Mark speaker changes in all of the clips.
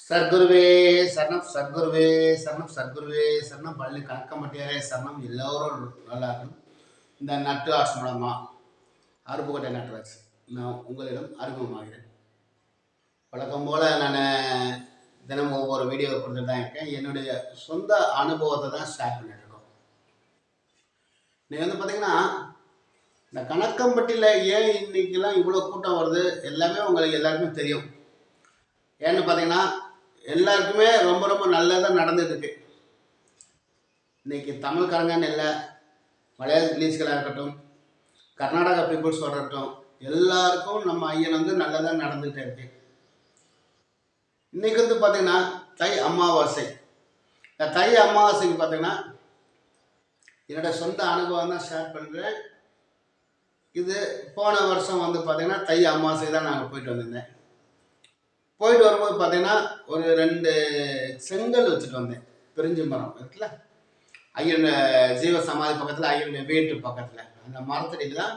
Speaker 1: சர்க்குருவே சரணம், சர்க்குருவே சரணம், சர்க்குருவே சரணம், பள்ளி கணக்கம்பட்டியாரே சரணம். எல்லோரும் நல்லா இருக்கணும். இந்த நட்டு ஆட்சி மூலமாக அருப்புக்கோட்டை நட்ராஜ் நான் உங்களிடம் அறிமுகமாகிறேன். வழக்கம் போல் நான் தினமும் ஒவ்வொரு வீடியோ கொடுத்துட்டு தான் இருக்கேன். என்னுடைய சொந்த அனுபவத்தை தான் ஷேர் பண்ணிட்டுருக்கோம். நீங்கள் பார்த்தீங்கன்னா இந்த கணக்கம்பட்டியில் ஏன் இன்னைக்கெல்லாம் இவ்வளோ கூட்டம் வருது எல்லாமே உங்களுக்கு எல்லாருக்குமே தெரியும். ஏன்னு பார்த்தீங்கன்னா எல்லாருக்குமே ரொம்ப ரொம்ப நல்லதாக நடந்துட்டு இருக்கு. இன்னைக்கு தமிழ்காரங்கன்னு இல்லை, மலையாள ரிலீஸ்களாக இருக்கட்டும், கர்நாடகா பீப்புள்ஸ் வரட்டும், எல்லாருக்கும் நம்ம ஐயன் நல்லதாக நடந்துகிட்டே இருக்கு. இன்னைக்கு பார்த்தீங்கன்னா தை அமாவாசை. இந்த தை அமாவாசைக்கு பார்த்தீங்கன்னா என்னோட சொந்த அனுபவம் தான் ஷேர் பண்ணுறேன். இது போன வருஷம் பார்த்தீங்கன்னா தை அமாவாசை தான் நாங்கள் போயிட்டு வந்திருந்தேன். போயிட்டு வரும்போது பார்த்தீங்கன்னா ஒரு 2 செங்கல் வச்சுட்டு வந்தேன். பிரிஞ்சு மரம் இருக்குல்ல, ஐயன் ஜீவ சமாதி பக்கத்தில், ஐயனுடைய வீட்டு பக்கத்தில் அந்த மரத்தடியில் தான்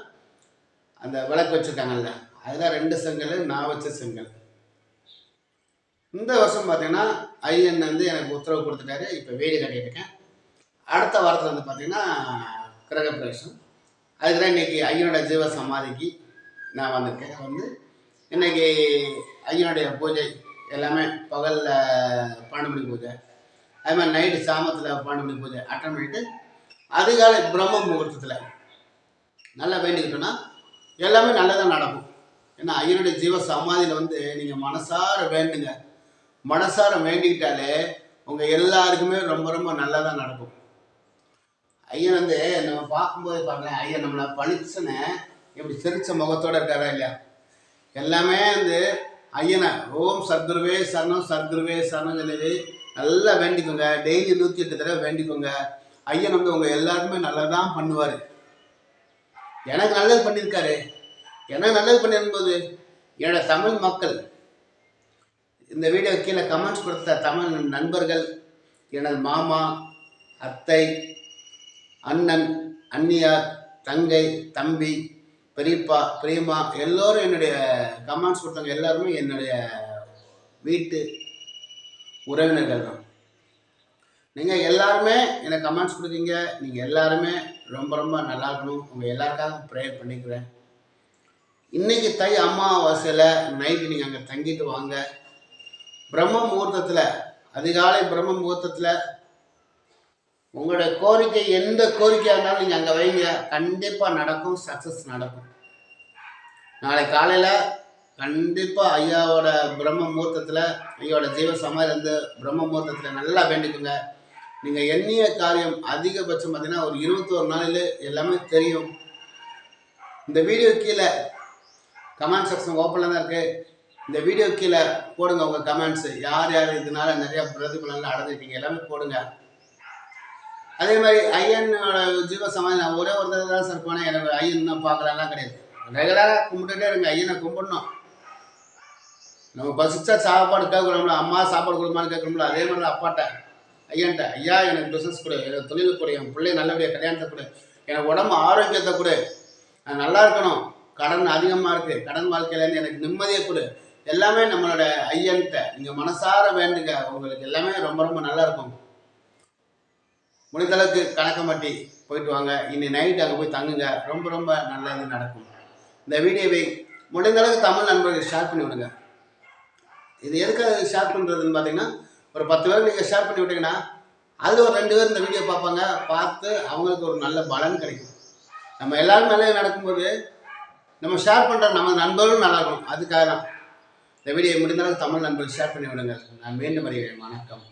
Speaker 1: அந்த விளக்கு வச்சுருக்காங்கல்ல, அதில் 2 செங்கல், நான் வச்ச செங்கல். இந்த வருஷம் பார்த்தீங்கன்னா ஐயன் எனக்கு உத்தரவு கொடுத்துட்டாரு. இப்போ வீடு கட்டிட்டு இருக்கேன். அடுத்த வாரத்தில் பார்த்தீங்கன்னா கிரகப்பிரவேசம். அதுக்கு தான் இன்றைக்கி ஐயனோட ஜீவ சமாதிக்கு நான் வந்திருக்கேன். இன்றைக்கி ஐயனுடைய பூஜை எல்லாமே பகலில் 12 மணி பூஜை, அது மாதிரி நைட்டு சாமத்தில் 12 மணி பூஜை அட்டன் பண்ணிவிட்டு அதிகாலை பிரம்ம முகூர்த்தத்தில் நல்லா வேண்டிக்கிட்டோன்னா எல்லாமே நல்லதாக நடக்கும். ஏன்னா ஐயனுடைய ஜீவ சமாதியில் நீங்கள் மனசார வேண்டுங்க. மனசார வேண்டிக்கிட்டாலே உங்கள் எல்லாருக்குமே ரொம்ப ரொம்ப நல்லதாக நடக்கும். ஐயன் நம்ம பார்க்கும்போது பாருங்களேன், ஐயன் நம்மளை பளிச்சுன்னு இப்படி சிரிச்ச முகத்தோடு இருக்காரா இல்லையா? எல்லாமே ஐயனை ஓம் சர்க்குருவே சரணம், சர்க்குருவே சரணம் சொல்லி நல்லா வேண்டிக்கோங்க. டெய்லி 108 தடவை வேண்டிக்கோங்க. ஐயன் உங்கள் எல்லாருக்குமே நல்லதான் பண்ணுவார். எனக்கு நல்லது பண்ணியிருக்காரு. எனக்கு நல்லது பண்ணியிருக்கும்போது என்னோட தமிழ் மக்கள், இந்த வீடியோ கீழே கமெண்ட்ஸ் கொடுத்த தமிழ் நண்பர்கள், எனது மாமா, அத்தை, அண்ணன், அண்ணியார், தங்கை, தம்பி, பெரியப்பா, பிரியமா, எல்லோரும் என்னுடைய கமெண்ட்ஸ் கொடுத்தாங்க. எல்லாருமே என்னுடைய வீட்டு உறவினர்கள் தான். நீங்கள் எல்லாருமே எனக்கு கமெண்ட்ஸ் கொடுத்தீங்க. நீங்கள் எல்லாருமே ரொம்ப ரொம்ப நல்லா இருக்கணும். உங்கள் எல்லாருக்காக ப்ரேயர் பண்ணிக்கிறேன். இன்றைக்கி தை அமாவாசையில் நைட்டு நீங்கள் அங்கே தங்கிட்டு வாங்க. பிரம்ம முகூர்த்தத்தில், அதிகாலை பிரம்ம முகூர்த்தத்தில் உங்களுடைய கோரிக்கை எந்த கோரிக்கையாக இருந்தாலும் நீங்கள் அங்கே வைங்க. கண்டிப்பாக நடக்கும், சக்ஸஸ் நடக்கும். நாளை காலையில் கண்டிப்பாக ஐயாவோட பிரம்ம முகூர்த்தத்தில், ஐயாவோட ஜீவ சமாதி பிரம்ம முகூர்த்தத்தில் நல்லா வேண்டிக்குங்க. நீங்கள் எண்ணிய காரியம் அதிகபட்சம் பார்த்தீங்கன்னா ஒரு 21 நாளில் எல்லாமே தெரியும். இந்த வீடியோ கீழே கமெண்ட் செக்ஷன் ஓப்பனில் தான் இருக்குது. இந்த வீடியோ கீழே போடுங்க உங்கள் கமெண்ட்ஸு. யார் யார் இதனால நிறையா பிரதிபலன்லாம் அடைஞ்சிருக்கீங்க எல்லாமே போடுங்க. அதே மாதிரி ஐயனோட ஜீவ சமாதி நான் ஒரே ஒரு தடவை தான் சார் போனேன். எனக்கு ஐயன் தான் பார்க்கலாம்லாம் கிடையாது. ரெகுலராக கும்பிட்டுட்டே இருங்க. ஐயனை கும்பிடணும். நம்ம பசிச்சா சாப்பாடு கேட்குறோம்ல, அம்மா சாப்பாடு கொடுக்குமான்னு கேட்குறோம்ல, அதே மாதிரி தான் அப்பாட்ட ஐயன்ட்ட, ஐயா எனக்கு பிஸ்னஸ் கொடு, எனக்கு தொழில் கொடு, என் பிள்ளைய நல்லபடியாக கல்யாணத்தை கொடு, எனக்கு உடம்பு ஆரோக்கியத்தை கொடு, நான் நல்லா இருக்கணும், கடன் அதிகமாக இருக்குது, கடன் வாழ்க்கையிலேருந்து எனக்கு நிம்மதியை கொடு, எல்லாமே நம்மளோட ஐயன்கிட்ட நீங்கள் மனசார வேண்டுங்க. உங்களுக்கு எல்லாமே ரொம்ப ரொம்ப நல்லா இருக்கும். முடிந்தளவுக்கு கணக்கம்பட்டி போயிட்டு வாங்க. இன்னி நைட்டு அங்கே போய் தங்குங்க. ரொம்ப ரொம்ப நல்லது நடக்கும். இந்த வீடியோவை முடிந்தளவுக்கு தமிழ் நண்பர்கள் ஷேர் பண்ணி விடுங்க. இது எதுக்காக ஷேர் பண்ணுறதுன்னு பார்த்தீங்கன்னா, ஒரு 10 பேர் நீங்கள் ஷேர் பண்ணி விட்டீங்கன்னா அதில் ஒரு 2 பேர் இந்த வீடியோ பார்ப்பாங்க. பார்த்து அவங்களுக்கு ஒரு நல்ல பலன் கிடைக்கும். நம்ம எல்லாரும் நல்லது நடக்கும்போது நம்ம ஷேர் பண்ணுற நம்ம நண்பர்களும் நல்லா இருக்கும். அதுக்காக தான் இந்த வீடியோ முடிந்தளவுக்கு தமிழ் நண்பர்கள் ஷேர் பண்ணி விடுங்க. நான் மீண்டும் வருகிறேன். வணக்கம்.